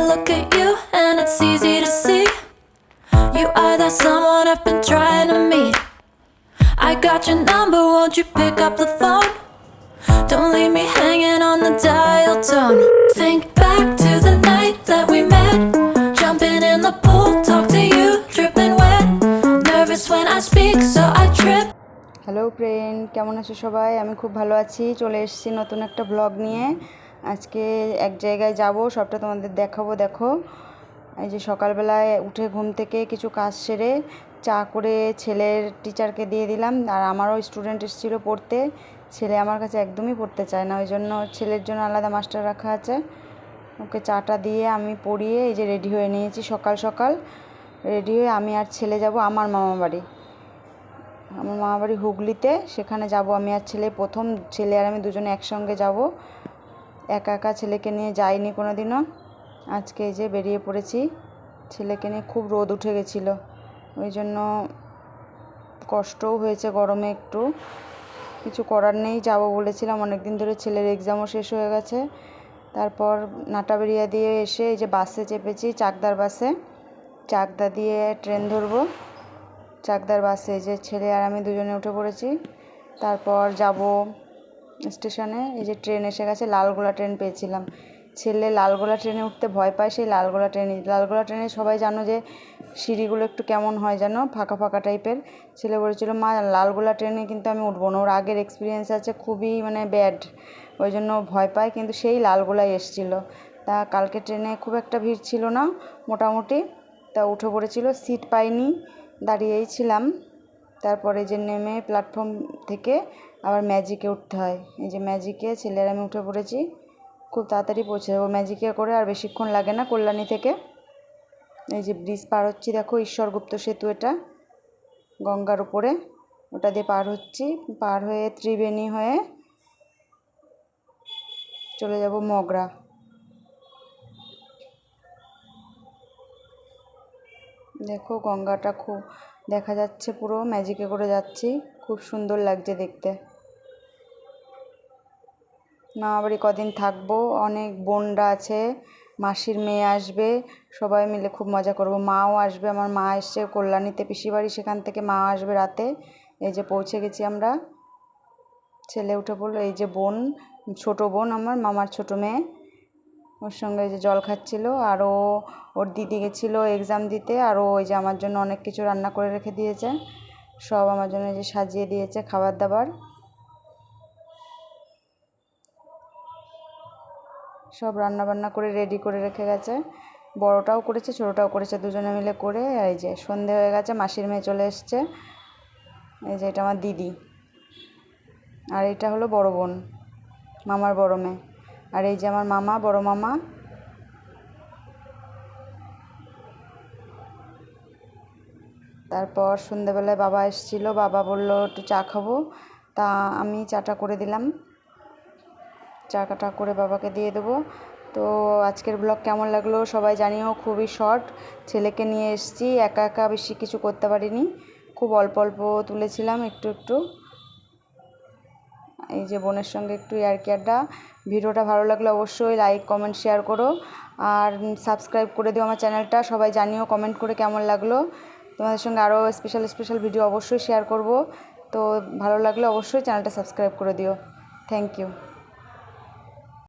look at you and it's easy to see you are that someone I've been trying to meet. I got your number, won't you pick up the phone? Don't leave me hanging on the dial tone. Think back to the night that we met, jumping in the pool, talk to you, dripping wet, nervous when I speak so I trip. Hello friend, কেমন আছো সবাই? আমি খুব ভালো আছি। চলে এসেছি নতুন একটা ব্লগ নিয়ে। আজকে এক জায়গায় যাব, সবটা তোমাদের দেখাবো। দেখো, এই যে সকালবেলায় উঠে ঘুম থেকে কিছু কাজ সেরে চা করে ছেলের টিচারকে দিয়ে দিলাম। আর আমারও স্টুডেন্ট এসেছিলো পড়তে। ছেলে আমার কাছে একদমই পড়তে চায় না, ওই জন্য ছেলের জন্য আলাদা মাস্টার রাখা আছে। ওকে চাটা দিয়ে আমি পড়িয়ে এই যে রেডি হয়ে নিয়েছি। সকাল সকাল রেডি হয়ে আমি আর ছেলে যাব আমার মামাবাড়ি। আমার মামাবাড়ি হুগলিতে, সেখানে যাব আমি আর ছেলে। প্রথম ছেলে আর আমি দুজনে একসঙ্গে যাব। একা একা ছেলেকে নিয়ে যাইনি কোনো দিনও। আজকে এই যে বেরিয়ে পড়েছি ছেলেকে নিয়ে। খুব রোদ উঠে গেছিলো, ওই জন্য কষ্টও হয়েছে গরমে একটু। কিছু করার নেই, যাব বলেছিলাম অনেক দিন ধরে। ছেলের এক্সামও শেষ হয়ে গেছে। তারপর নাটাবেড়িয়া দিয়ে এসে এই যে বাসে চেপেছি, চাকদার বাসে। চাকদা দিয়ে ট্রেন ধরবো। চাকদার বাসে যে ছেলে আর আমি দুজনে উঠে পড়েছি। তারপর যাব স্টেশনে। এই যে ট্রেন এসে গেছে, লালগোলা ট্রেন পেয়েছিলাম। ছেলে লালগোলা ট্রেনে উঠতে ভয় পায়, সেই লালগোলা ট্রেনে সবাই জানো যে সিঁড়িগুলো একটু কেমন হয় যেন, ফাঁকা ফাঁকা টাইপের। ছেলে বলেছিল, মা লালগোলা ট্রেনে কিন্তু আমি উঠবো না, ওর আগের এক্সপিরিয়েন্স আছে খুবই ব্যাড, ওই জন্য ভয় পায়। কিন্তু সেই লালগোলায় এসেছিলো। তা কালকে ট্রেনে খুব একটা ভিড় ছিল না, মোটামুটি। তা উঠে পড়েছিল, সিট পাইনি, দাঁড়িয়েই ছিলাম। তারপরে যে নেমে প্ল্যাটফর্ম থেকে আবার ম্যাজিকে উঠতে হয়। এই যে ম্যাজিকে ছেলেরা আমি উঠে পড়েছি। খুব তাড়াতাড়ি পৌঁছে যাবো ম্যাজিকে করে, আর বেশিক্ষণ লাগে না কল্যাণী থেকে। এই যে ব্রিজ পার হচ্ছি, দেখো ঈশ্বরগুপ্ত সেতু, এটা গঙ্গার উপরে, ওটা দিয়ে পার হচ্ছি। পার হয়ে ত্রিবেণী হয়ে চলে যাব মগরা। দেখো গঙ্গাটা খুব দেখা যাচ্ছে, পুরো ম্যাজিকে করে যাচ্ছি, খুব সুন্দর লাগছে দেখতে। মামাবাড়ি কদিন থাকবো, অনেক বোনরা আছে, মাসির মেয়ে আসবে, সবাই মিলে খুব মজা করব। মাও আসবে, আমার মা এসছে কল্যাণীতে পিসি বাড়ি, সেখান থেকে মা আসবে রাতে। এই যে পৌঁছে গেছি আমরা। ছেলে উঠে পড়লো। এই যে বোন, ছোট বোন আমার, মামার ছোট মেয়ে, ওর সঙ্গে এই যে জল খাচ্ছিল। আর ওর দিদি গেছিলো এক্সাম দিতে। আর ওই যে আমার জন্য অনেক কিছু রান্না করে রেখে দিয়েছে, সব আমার জন্য যে সাজিয়ে দিয়েছে খাবার দাবার, সব রান্না বান্না করে রেডি করে রেখে গেছে। বড়টাও করেছে, ছোটোটাও করেছে, দুজনে মিলে করে। এই যে সন্ধে হয়ে গেছে, মাসির মেয়ে চলে এসছে। এই যে এটা আমার দিদি, আর এটা হলো বড় বোন, মামার বড় মেয়ে। আর এই যে আমার মামা, বড় মামা। তারপর সন্ধ্যেবেলায় বাবা এসেছিল, বাবা বলল একটু চা খাবো, তা আমি চাটা করে দিলাম। চাটা করে বাবাকে দিয়ে দেবো। তো আজকের ব্লগ কেমন লাগলো সবাই জানিও। খুবই শর্ট, ছেলেকে নিয়ে এসেছি, একা একা বেশি কিছু করতে পারিনি, খুব অল্প অল্প তুলেছিলাম, একটু একটু। এই যে বোনের সঙ্গে একটু ইয়ার্কি আড্ডা। ভিডিওটা ভালো লাগলে অবশ্যই লাইক কমেন্ট শেয়ার করো, আর সাবস্ক্রাইব করে দিও আমার চ্যানেলটা। সবাই জানিও কমেন্ট করে কেমন লাগলো। তোমাদের সঙ্গে আরও স্পেশাল ভিডিও অবশ্যই শেয়ার করব। তো ভালো লাগলে অবশ্যই চ্যানেলটা সাবস্ক্রাইব করে দিও। Thank you.